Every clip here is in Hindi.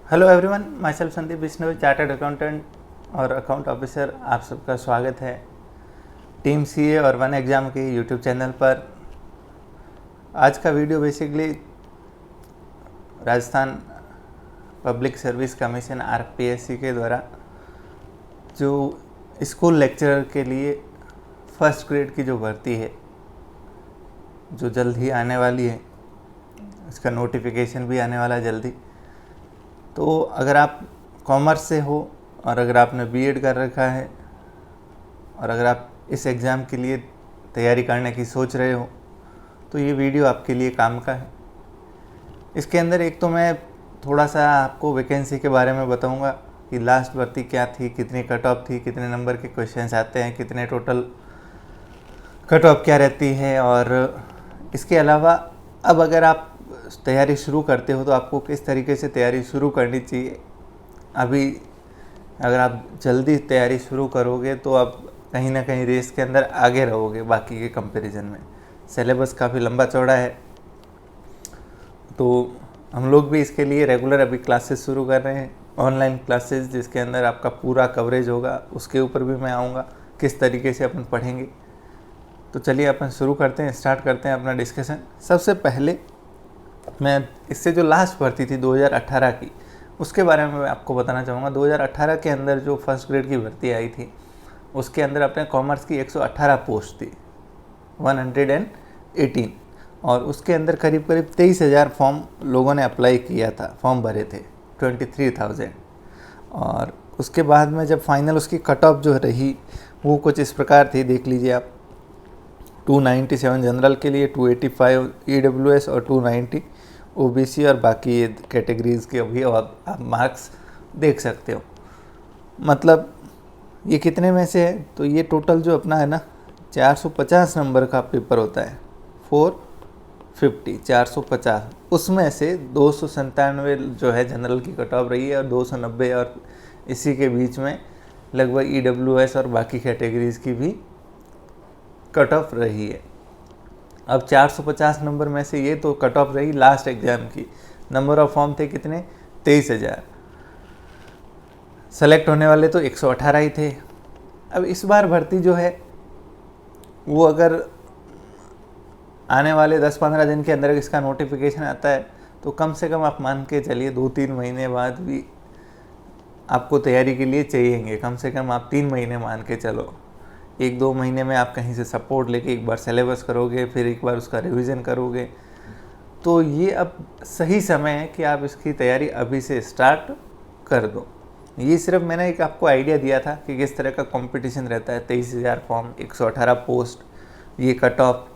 Hello everyone, my self Sandeep Bishnoi, chartered accountant और अकाउंट ऑफिसर। आप सबका स्वागत है टीम सीए और वन एग्ज़ाम के यूट्यूब चैनल पर। आज का video basically Rajasthan public service commission RPSC के द्वारा जो स्कूल लेक्चरर के लिए फर्स्ट ग्रेड की जो भर्ती है, जो जल्द ही आने वाली है, इसका नोटिफिकेशन भी आने वाला है जल्दी। तो अगर आप कॉमर्स से हो और अगर आपने बीएड कर रखा है और अगर आप इस एग्ज़ाम के लिए तैयारी करने की सोच रहे हो तो ये वीडियो आपके लिए काम का है। इसके अंदर एक तो मैं थोड़ा सा आपको वैकेंसी के बारे में बताऊंगा कि लास्ट भर्ती क्या थी, कितनी कट ऑफ थी, कितने नंबर के क्वेश्चंस आते हैं, कितने टोटल कट ऑफ क्या रहती है। और इसके अलावा अब अगर आप तैयारी शुरू करते हो तो आपको किस तरीके से तैयारी शुरू करनी चाहिए। अभी अगर आप जल्दी तैयारी शुरू करोगे तो आप कहीं ना कहीं रेस के अंदर आगे रहोगे बाकी के कंपैरिजन में। सिलेबस काफ़ी लंबा चौड़ा है, तो हम लोग भी इसके लिए रेगुलर अभी क्लासेस शुरू कर रहे हैं, ऑनलाइन क्लासेस, जिसके अंदर आपका पूरा कवरेज होगा। उसके ऊपर भी मैं आऊँगा किस तरीके से अपन पढ़ेंगे। तो चलिए अपन शुरू करते हैं, स्टार्ट करते हैं अपना डिस्कशन। सबसे पहले मैं इससे जो लास्ट भर्ती थी 2018 की, उसके बारे में मैं आपको बताना चाहूँगा। 2018 के अंदर जो फर्स्ट ग्रेड की भर्ती आई थी उसके अंदर अपने कॉमर्स की 118 पोस्ट थी, 118, और उसके अंदर करीब 23,000 फॉर्म लोगों ने अप्लाई किया था, फॉर्म भरे थे 23,000। और उसके बाद में जब फाइनल उसकी कट ऑफ जो रही वो कुछ इस प्रकार थी, देख लीजिए आप। 297 जनरल के लिए, 285 ईडब्ल्यूएस और 290 ओबीसी और बाकी ये कैटेगरीज़ के अभी आप मार्क्स देख सकते हो। मतलब ये कितने में से है, तो ये टोटल जो अपना है ना 450 नंबर का पेपर होता है, 450, उसमें से 297 जो है जनरल की कट ऑफ रही है और 290 और इसी के बीच में लगभग ईडब्ल्यूएस और बाकी कैटेगरीज़ की भी कट ऑफ रही है। अब 450 नंबर में से ये तो कट ऑफ रही लास्ट एग्ज़ाम की। नंबर ऑफ फॉर्म थे कितने? 23,000। सेलेक्ट होने वाले तो 118 ही थे। अब इस बार भर्ती जो है वो अगर आने वाले 10-15 दिन के अंदर इसका नोटिफिकेशन आता है तो कम से कम आप मान के चलिए 2-3 महीने बाद भी आपको तैयारी के लिए चाहिएंगे। कम से कम आप 3 महीने मान के चलो। 1-2 महीने में आप कहीं से सपोर्ट लेके एक बार सिलेबस करोगे, फिर एक बार उसका रिवीजन करोगे। तो ये अब सही समय है कि आप इसकी तैयारी अभी से स्टार्ट कर दो। ये सिर्फ मैंने एक आपको आइडिया दिया था कि किस तरह का कंपटीशन रहता है। 23,000 फॉर्म, 118 पोस्ट, ये कट ऑफ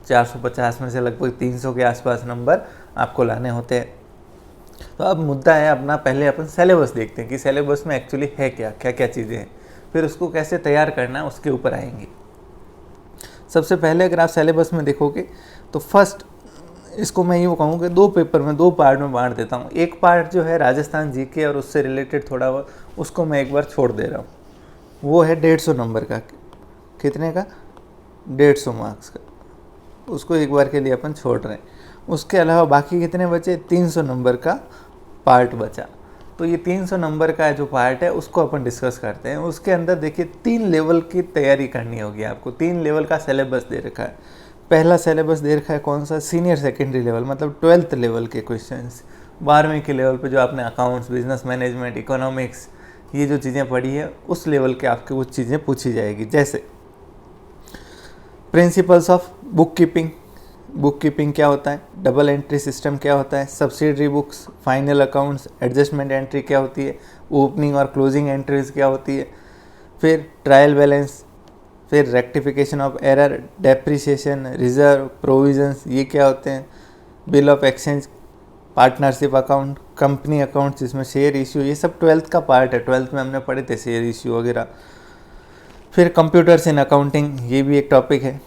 450 में से लगभग 300 के आसपास नंबर आपको लाने होते हैं। तो अब मुद्दा है अपना, पहले अपन सिलेबस देखते हैं कि सिलेबस में एक्चुअली है क्या क्या चीज़ें हैं, फिर उसको कैसे तैयार करना है उसके ऊपर आएंगे। सबसे पहले अगर आप सिलेबस में देखोगे तो फर्स्ट इसको मैं यूँ कहूँ कि 2 पेपर में 2 पार्ट में बांट देता हूँ। एक पार्ट जो है राजस्थान जीके और उससे रिलेटेड थोड़ा बहुत, उसको मैं एक बार छोड़ दे रहा हूँ। वो है 150 नंबर का। कितने का? 150 मार्क्स का। उसको एक बार के लिए अपन छोड़ रहे हैं। उसके अलावा बाकी कितने बचे? 300 नंबर का पार्ट बचा। तो ये 300 नंबर का जो पार्ट है उसको अपन डिस्कस करते हैं। उसके अंदर देखिए 3 लेवल की तैयारी करनी होगी आपको। 3 लेवल का सिलेबस दे रखा है। पहला सिलेबस दे रखा है कौन सा? सीनियर सेकेंडरी लेवल, मतलब 12th लेवल के क्वेश्चंस। 12वीं के लेवल पे जो आपने अकाउंट्स, बिजनेस मैनेजमेंट, इकोनॉमिक्स, ये जो चीज़ें पढ़ी है उस लेवल के आपके कुछ चीज़ें पूछी जाएगी। जैसे प्रिंसिपल्स ऑफ बुक कीपिंग क्या होता है, डबल एंट्री सिस्टम क्या होता है, subsidiary books, final accounts, adjustment entry क्या होती है, ओपनिंग और क्लोजिंग एंट्रीज क्या होती है, फिर ट्रायल बैलेंस, फिर rectification of error, depreciation, reserve, provisions, ये क्या होते हैं, bill of exchange, partnership account, company account जिसमें शेयर इश्यू, ये सब 12th का पार्ट है। 12th में हमने पढ़े थे शेयर इश्यू वगैरह। फिर कंप्यूटर्स इन अकाउंटिंग, ये भी एक टॉपिक है।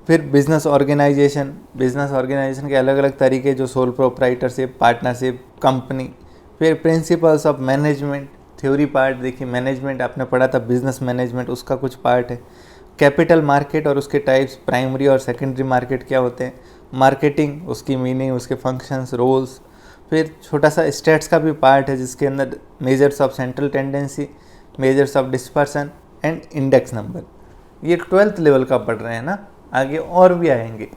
फिर बिजनेस ऑर्गेनाइजेशन के अलग अलग तरीके, जो सोल प्रोप्राइटरशिप, पार्टनरशिप, कंपनी। फिर principles of management, theory part देखिए, मैनेजमेंट आपने पढ़ा था, बिजनेस मैनेजमेंट उसका कुछ पार्ट है। कैपिटल मार्केट और उसके टाइप्स, प्राइमरी और सेकेंडरी मार्केट क्या होते हैं, मार्केटिंग, उसकी मीनिंग, उसके फंक्शंस, रोल्स, फिर छोटा सा स्टेट्स का भी पार्ट है जिसके अंदर measures of central tendency, measures of dispersion and index number. ये 12th लेवल का पढ़ रहे हैं ना, आगे और भी आएंगे।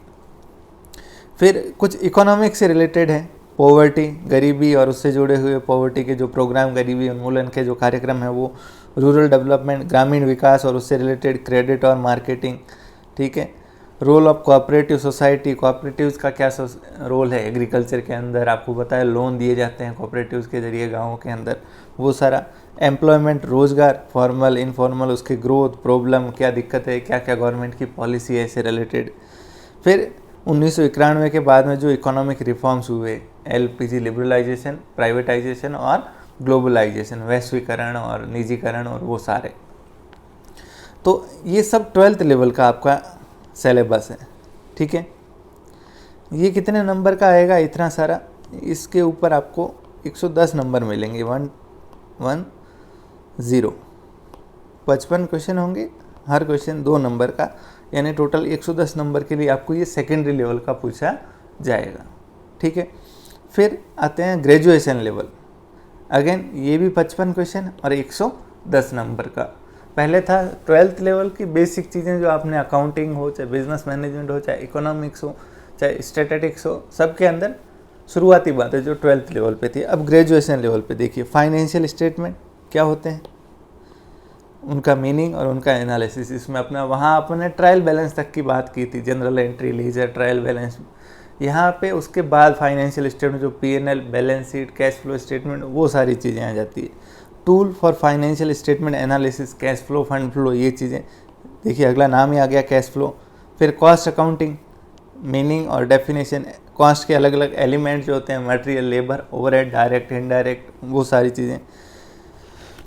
फिर कुछ इकोनॉमिक्स से रिलेटेड है, पॉवर्टी, गरीबी और उससे जुड़े हुए पॉवर्टी के जो प्रोग्राम, गरीबी उन्मूलन के जो कार्यक्रम है वो, रूरल डेवलपमेंट, ग्रामीण विकास और उससे रिलेटेड क्रेडिट और मार्केटिंग, ठीक है। Role of cooperative society, cooperatives का क्या रोल है एग्रीकल्चर के अंदर, आपको पता है लोन दिए जाते हैं कोऑपरेटिव्स के जरिए गाँवों के अंदर, वो सारा। एम्प्लॉयमेंट, रोजगार, फॉर्मल इनफॉर्मल, उसके ग्रोथ, प्रॉब्लम, क्या दिक्कत है, क्या क्या गवर्नमेंट की पॉलिसी है इससे रिलेटेड। फिर 1991 के बाद में जो इकोनॉमिक रिफॉर्म्स हुए, एलपीजी लिबरलाइजेशन, प्राइवेटाइजेशन और ग्लोबलाइजेशन, वैश्वीकरण और निजीकरण और वो सारे, तो ये सब 12th लेवल का आपका सिलेबस है, ठीक है। ये कितने नंबर का आएगा इतना सारा, इसके ऊपर आपको 110 नंबर मिलेंगे, 110, 55 क्वेश्चन होंगे, हर क्वेश्चन 2 नंबर का, यानी टोटल 110 नंबर के लिए आपको ये सेकेंडरी लेवल का पूछा जाएगा, ठीक है। फिर आते हैं ग्रेजुएशन लेवल, अगेन ये भी 55 क्वेश्चन और 110 नंबर का। पहले था 12th लेवल की बेसिक चीज़ें जो आपने, अकाउंटिंग हो, चाहे बिजनेस मैनेजमेंट हो, चाहे इकोनॉमिक्स हो, चाहे स्टैटिस्टिक्स हो, सबके अंदर शुरुआती बातें जो 12th लेवल पे थी। अब ग्रेजुएशन लेवल पे देखिए, फाइनेंशियल स्टेटमेंट क्या होते हैं, उनका मीनिंग और उनका एनालिसिस। इसमें अपना वहाँ अपने ट्रायल बैलेंस तक की बात की थी, general entry, ledger, trial balance. यहाँ पे उसके बाद फाइनेंशियल स्टेटमेंट जो PNL, balance sheet, cash flow statement, वो सारी चीज़ें आ जाती है। Tool for financial statement analysis, cash flow, fund flow, ये चीज़ें देखिए, अगला नाम ही आ गया कैश फ्लो। फिर कॉस्ट अकाउंटिंग, मीनिंग और डेफिनेशन, कॉस्ट के अलग अलग एलिमेंट जो होते हैं, material, labour, overhead, direct, indirect, वो सारी चीज़ें।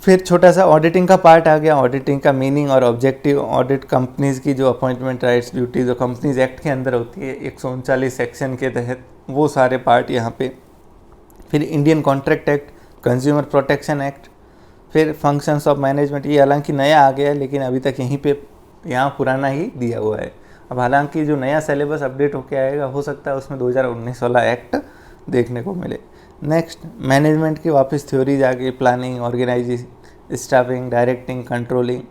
फिर छोटा सा ऑडिटिंग का पार्ट आ गया, ऑडिटिंग का मीनिंग और ऑब्जेक्टिव, ऑडिट कंपनीज की जो अपॉइंटमेंट राइट्स, ड्यूटी जो कंपनीज एक्ट के अंदर होती है 139 सेक्शन के तहत, वो सारे पार्ट यहाँ पे। फिर Indian contract act, consumer protection act, फिर फंक्शंस ऑफ मैनेजमेंट, ये हालांकि नया आ गया है लेकिन अभी तक यहीं पे यहाँ पुराना ही दिया हुआ है। अब हालांकि जो नया सिलेबस अपडेट होके आएगा, हो सकता है उसमें 2019 वाला एक्ट देखने को मिले। नेक्स्ट, मैनेजमेंट की वापस थ्योरीज आ गई, planning, organising, staffing, directing, controlling.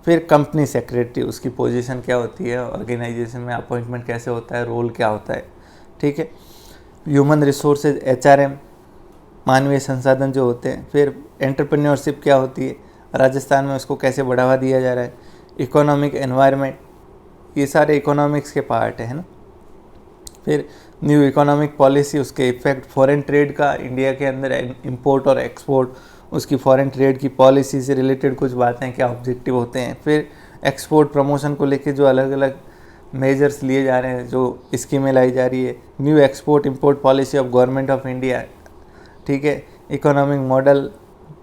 फिर कंपनी सेक्रेटरी, उसकी पोजीशन क्या होती है, ऑर्गेनाइजेशन में अपॉइंटमेंट कैसे होता है, रोल क्या होता है, ठीक है। ह्यूमन रिसोर्सेज, एचआरएम, मानवीय संसाधन जो होते हैं। फिर एंटरप्रेन्योरशिप क्या होती है, राजस्थान में उसको कैसे बढ़ावा दिया जा रहा है। इकोनॉमिक एनवायरनमेंट, ये सारे इकोनॉमिक्स के पार्ट है ना। फिर न्यू इकोनॉमिक पॉलिसी, उसके इफेक्ट, फॉरेन ट्रेड का, इंडिया के अंदर इंपोर्ट और एक्सपोर्ट, उसकी फॉरेन ट्रेड की पॉलिसी से रिलेटेड कुछ बातें, क्या ऑब्जेक्टिव होते हैं। फिर एक्सपोर्ट प्रमोशन को लेके जो अलग अलग मेजर्स लिए जा रहे हैं, जो स्कीमें लाई जा रही है। New export import policy of government of India, ठीक है। इकोनॉमिक मॉडल,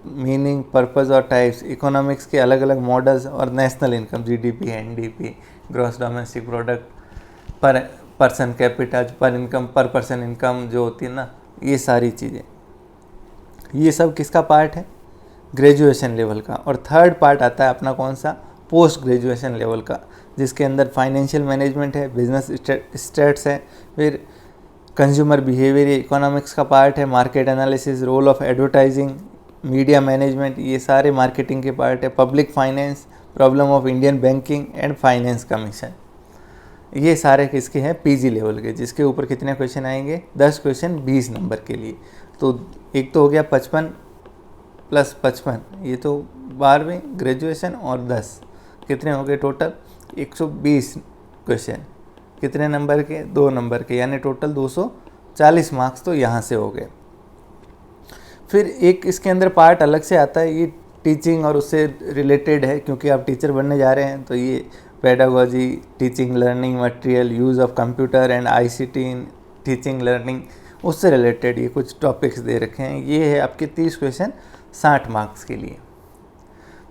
मीनिंग, पर्पस और टाइप्स, इकोनॉमिक्स के अलग अलग मॉडल्स और national income, GDP, NDP, gross domestic product, पर पर्सन कैपिटा, पर इनकम, पर पर्सन इनकम जो होती है ना, ये सारी चीज़ें, ये सब किसका पार्ट है, ग्रेजुएशन लेवल का। और थर्ड पार्ट आता है अपना कौन सा, पोस्ट ग्रेजुएशन लेवल का, जिसके अंदर फाइनेंशियल मैनेजमेंट है, बिजनेस स्टेट्स है, फिर कंज्यूमर बिहेवियर इकोनॉमिक्स का पार्ट है, market analysis, role of advertising, media management, ये सारे मार्केटिंग के पार्ट है। Public finance, problem of Indian banking and finance commission, ये सारे किसके हैं, पीजी लेवल के, जिसके ऊपर कितने क्वेश्चन आएंगे, 10 क्वेश्चन 20 नंबर के लिए। तो एक तो हो गया 55 + 55, ये तो 12वीं ग्रेजुएशन, और 10 कितने हो गए टोटल, 120 क्वेश्चन, कितने नंबर के, 2 नंबर के, यानी टोटल 240 मार्क्स तो यहाँ से हो गए। फिर एक इसके अंदर पार्ट अलग से आता है, ये टीचिंग और उससे रिलेटेड है, क्योंकि आप टीचर बनने जा रहे हैं, तो ये pedagogy, teaching, learning material, use of computer and ICT in teaching learning, उससे रिलेटेड ये कुछ टॉपिक्स दे रखे हैं। ये है आपके 30 क्वेश्चन 60 मार्क्स के लिए।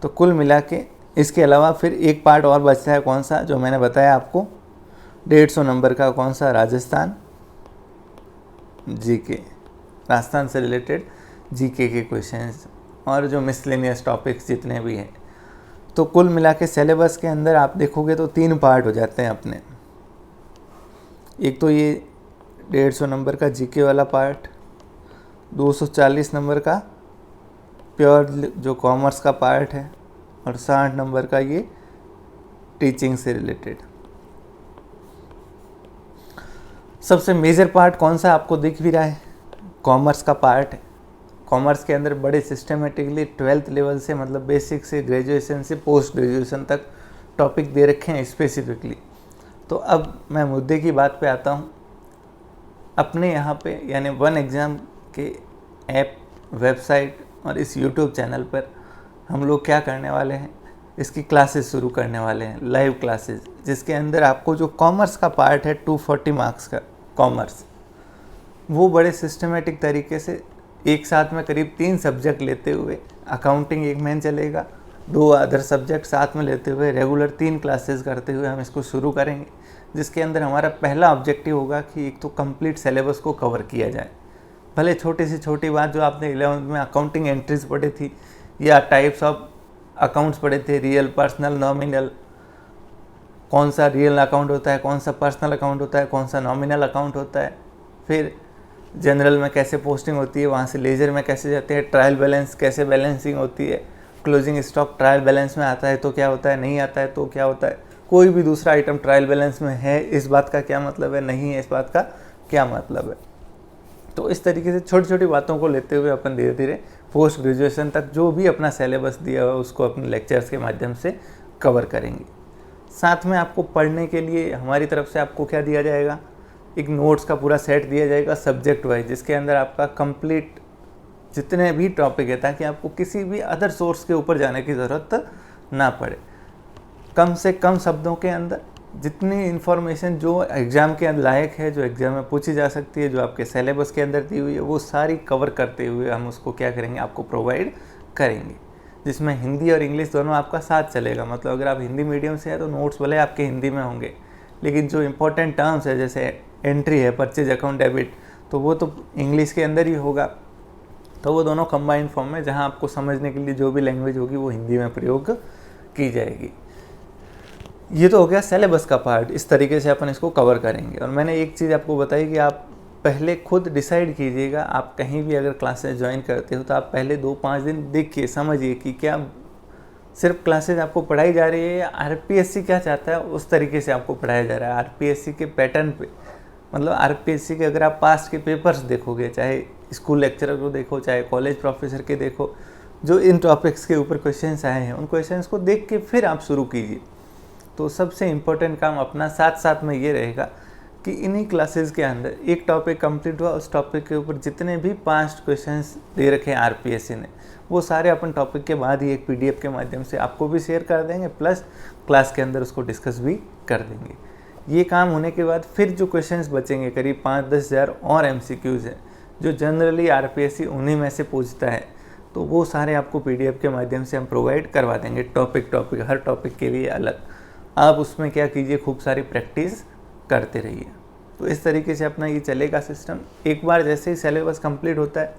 तो कुल मिला के इसके अलावा फिर एक पार्ट और बचता है, कौन सा, जो मैंने बताया आपको 150 नंबर का, कौन सा, राजस्थान जीके, राजस्थान से रिलेटेड जीके के क्वेश्चंस और जो मिसलेनियस टॉपिक्स जितने भी हैं। तो कुल मिला के सिलेबस के अंदर आप देखोगे तो 3 पार्ट हो जाते हैं अपने। एक तो ये 150 नंबर का जीके वाला पार्ट, 240 नंबर का प्योर जो कॉमर्स का पार्ट है और 60 नंबर का ये टीचिंग से रिलेटेड। सबसे मेजर पार्ट कौन सा आपको दिख भी रहा है? कॉमर्स का पार्ट है। कॉमर्स के अंदर बड़े सिस्टमेटिकली 12th लेवल से, मतलब बेसिक से ग्रेजुएशन से पोस्ट ग्रेजुएशन तक टॉपिक दे रखे हैं स्पेसिफिकली। तो अब मैं मुद्दे की बात पे आता हूँ। अपने यहाँ पे यानी वन एग्ज़ाम के ऐप, वेबसाइट और इस यूट्यूब चैनल पर हम लोग क्या करने वाले हैं, इसकी क्लासेस शुरू करने वाले हैं, लाइव क्लासेस, जिसके अंदर आपको जो कॉमर्स का पार्ट है 240 मार्क्स का कॉमर्स, वो बड़े सिस्टमेटिक तरीके से एक साथ में करीब 3 सब्जेक्ट लेते हुए, अकाउंटिंग एक मेन चलेगा, 2 अदर सब्जेक्ट साथ में लेते हुए रेगुलर 3 क्लासेस करते हुए हम इसको शुरू करेंगे। जिसके अंदर हमारा पहला ऑब्जेक्टिव होगा कि एक तो कंप्लीट सिलेबस को कवर किया जाए। भले छोटी से छोटी बात जो आपने 11th में अकाउंटिंग एंट्रीज पढ़ी थी या टाइप्स ऑफ अकाउंट्स पढ़े थे, रियल, पर्सनल, नॉमिनल, कौन सा रियल अकाउंट होता है, कौन सा पर्सनल अकाउंट होता है, कौन सा नॉमिनल अकाउंट होता है, फिर जनरल में कैसे पोस्टिंग होती है, वहाँ से लेजर में कैसे जाते हैं, ट्रायल बैलेंस कैसे बैलेंसिंग होती है, क्लोजिंग स्टॉक ट्रायल बैलेंस में आता है तो क्या होता है, नहीं आता है तो क्या होता है, कोई भी दूसरा आइटम ट्रायल बैलेंस में है इस बात का क्या मतलब है, नहीं है इस बात का क्या मतलब है। तो इस तरीके से छोटी छोटी बातों को लेते हुए अपन धीरे धीरे पोस्ट ग्रेजुएशन तक जो भी अपना सिलेबस दिया हुआ उसको अपने लेक्चर्स के माध्यम से कवर करेंगे। साथ में आपको पढ़ने के लिए हमारी तरफ से आपको क्या दिया जाएगा, एक नोट्स का पूरा सेट दिया जाएगा सब्जेक्ट वाइज, जिसके अंदर आपका कंप्लीट जितने भी टॉपिक है, ताकि आपको किसी भी अदर सोर्स के ऊपर जाने की ज़रूरत ना पड़े। कम से कम शब्दों के अंदर जितनी इन्फॉर्मेशन जो एग्ज़ाम के लायक है, जो एग्ज़ाम में पूछी जा सकती है, जो आपके सिलेबस के अंदर दी हुई है, वो सारी कवर करते हुए हम उसको क्या करेंगे, आपको प्रोवाइड करेंगे। जिसमें हिंदी और इंग्लिश दोनों आपका साथ चलेगा। मतलब अगर आप हिंदी मीडियम से हैं तो नोट्स भले आपके हिंदी में होंगे, लेकिन जो इंपॉर्टेंट टर्म्स है जैसे एंट्री है, परचेज अकाउंट, डेबिट, तो वो तो इंग्लिश के अंदर ही होगा। तो वो दोनों कंबाइंड फॉर्म में, जहाँ आपको समझने के लिए जो भी लैंग्वेज होगी वो हिंदी में प्रयोग की जाएगी। ये तो हो गया सिलेबस का पार्ट। इस तरीके से अपन इसको कवर करेंगे। और मैंने एक चीज़ आपको बताई कि आप पहले खुद डिसाइड कीजिएगा। आप कहीं भी अगर क्लासेस ज्वाइन करते हो तो आप पहले 2-5 दिन देखिए, समझिए कि क्या सिर्फ क्लासेस आपको पढ़ाई जा रही है या आरपीएससी क्या चाहता है उस तरीके से आपको पढ़ाया जा रहा है, आरपीएससी के पैटर्न पे। मतलब आरपीएससी के अगर आप पास्ट के पेपर्स देखोगे, चाहे स्कूल लेक्चरर को देखो, चाहे कॉलेज प्रोफेसर के देखो, जो इन टॉपिक्स के ऊपर क्वेश्चंस आए हैं उन क्वेश्चंस को देख के फिर आप शुरू कीजिए। तो सबसे इम्पोर्टेंट काम अपना साथ साथ में ये रहेगा कि इन्हीं क्लासेस के अंदर एक टॉपिक कंप्लीट हुआ, उस टॉपिक के ऊपर जितने भी पास्ट क्वेश्चंस दे रखे हैं आरपीएससी ने, वो सारे अपन टॉपिक के बाद ही एक पीडीएफ के माध्यम से आपको भी शेयर कर देंगे, प्लस क्लास के अंदर उसको डिस्कस भी कर देंगे। ये काम होने के बाद फिर जो क्वेश्चंस बचेंगे, करीब 5-10 हज़ार और एमसीक्यूज़ हैं जो जनरली आरपीएससी उन्हीं में से पूछता है, तो वो सारे आपको पीडीएफ के माध्यम से हम प्रोवाइड करवा देंगे। टॉपिक हर टॉपिक के लिए अलग। आप उसमें क्या कीजिए, खूब सारी प्रैक्टिस करते रहिए। तो इस तरीके से अपना ये चलेगा सिस्टम। एक बार जैसे ही सिलेबस कंप्लीट होता है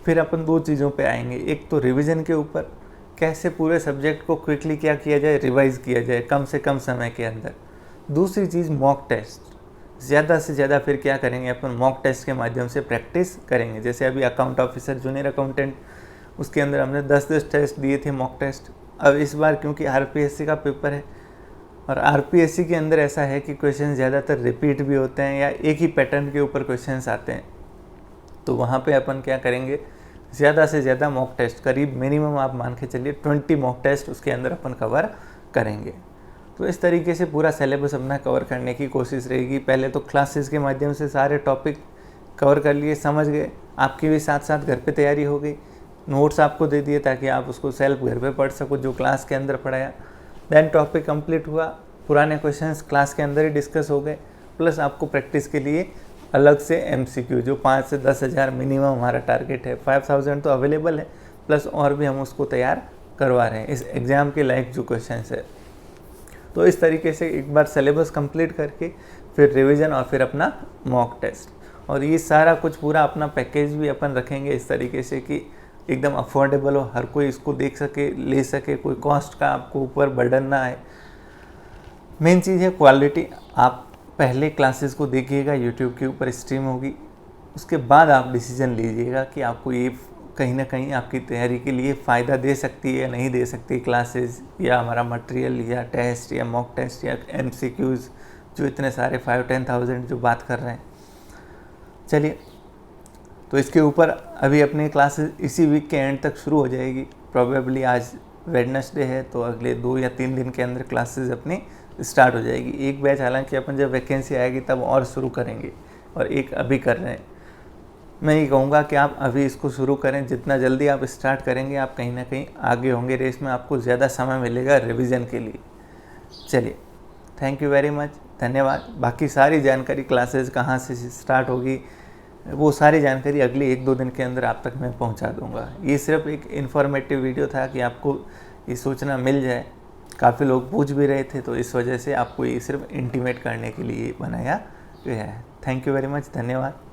फिर अपन 2 चीज़ों पे आएंगे। एक तो रिवीजन के ऊपर, कैसे पूरे सब्जेक्ट को क्विकली क्या किया जाए, रिवाइज़ किया जाए कम से कम समय के अंदर। दूसरी चीज़ मॉक टेस्ट, ज़्यादा से ज़्यादा फिर क्या करेंगे अपन, मॉक टेस्ट के माध्यम से प्रैक्टिस करेंगे। जैसे अभी अकाउंट ऑफिसर, जूनियर अकाउंटेंट, उसके अंदर हमने 10-10 टेस्ट दिए थे मॉक टेस्ट। अब इस बार क्योंकि आरपीएससी का पेपर है और आरपीएससी के अंदर ऐसा है कि क्वेश्चन ज़्यादातर रिपीट भी होते हैं या एक ही पैटर्न के ऊपर क्वेश्चंस आते हैं, तो वहाँ पे अपन क्या करेंगे, ज़्यादा से ज़्यादा मॉक टेस्ट, करीब मिनिमम आप मान के चलिए 20 मॉक टेस्ट उसके अंदर अपन कवर करेंगे। तो इस तरीके से पूरा सिलेबस अपना कवर करने की कोशिश रहेगी। पहले तो क्लासेस के माध्यम से सारे टॉपिक कवर कर लिए, समझ गए, आपकी भी साथ साथ घर पे तैयारी हो गई, नोट्स आपको दे दिए ताकि आप उसको सेल्फ घर पे पढ़ सको जो क्लास के अंदर पढ़ाया। देन टॉपिक कंप्लीट हुआ, पुराने क्वेश्चंस क्लास के अंदर ही डिस्कस हो गए, प्लस आपको प्रैक्टिस के लिए अलग से एमसीक्यू, जो 5 से 10 हज़ार मिनिमम हमारा टारगेट है, 5000 तो अवेलेबल है, प्लस और भी हम उसको तैयार करवा रहे हैं इस एग्ज़ाम के लायक जो क्वेश्चंस है। तो इस तरीके से एक बार सिलेबस कंप्लीट करके फिर रिवीजन और फिर अपना मॉक टेस्ट, और ये सारा कुछ पूरा अपना पैकेज भी अपन रखेंगे इस तरीके से कि एकदम अफोर्डेबल हो, हर कोई इसको देख सके, ले सके, कोई कॉस्ट का आपको ऊपर बर्डन ना आए। मेन चीज़ है क्वालिटी। आप पहले क्लासेस को देखिएगा, यूट्यूब के ऊपर स्ट्रीम होगी, उसके बाद आप डिसीजन लीजिएगा कि आपको ये कहीं ना कहीं आपकी तैयारी के लिए फ़ायदा दे सकती है या नहीं दे सकती क्लासेस, या हमारा मटेरियल, या टेस्ट, या मॉक टेस्ट, या MCQs, जो इतने सारे 5-10,000 जो बात कर रहे हैं। चलिए, तो इसके ऊपर अभी अपनी क्लासेस इसी वीक के एंड तक शुरू हो जाएगी। प्रोबेबली आज वेडनेसडे है, तो अगले 2 या 3 दिन के अंदर क्लासेस अपनी स्टार्ट हो जाएगी। एक बैच हालांकि अपन जब वैकेंसी आएगी तब और शुरू करेंगे, और एक अभी कर रहे हैं। मैं ये कहूँगा कि आप अभी इसको शुरू करें। जितना जल्दी आप स्टार्ट करेंगे, आप कहीं ना कहीं आगे होंगे रेस में, आपको ज़्यादा समय मिलेगा रिवीजन के लिए। चलिए, थैंक यू वेरी मच, धन्यवाद। बाकी सारी जानकारी, क्लासेस कहाँ से स्टार्ट होगी, वो सारी जानकारी अगले 1-2 दिन के अंदर आप तक मैं पहुंचा दूंगा। ये सिर्फ एक इन्फॉर्मेटिव वीडियो था कि आपको ये सूचना मिल जाए। काफ़ी लोग पूछ भी रहे थे, तो इस वजह से आपको ये सिर्फ इंटीमेट करने के लिए बनाया गया है। थैंक यू वेरी मच, धन्यवाद।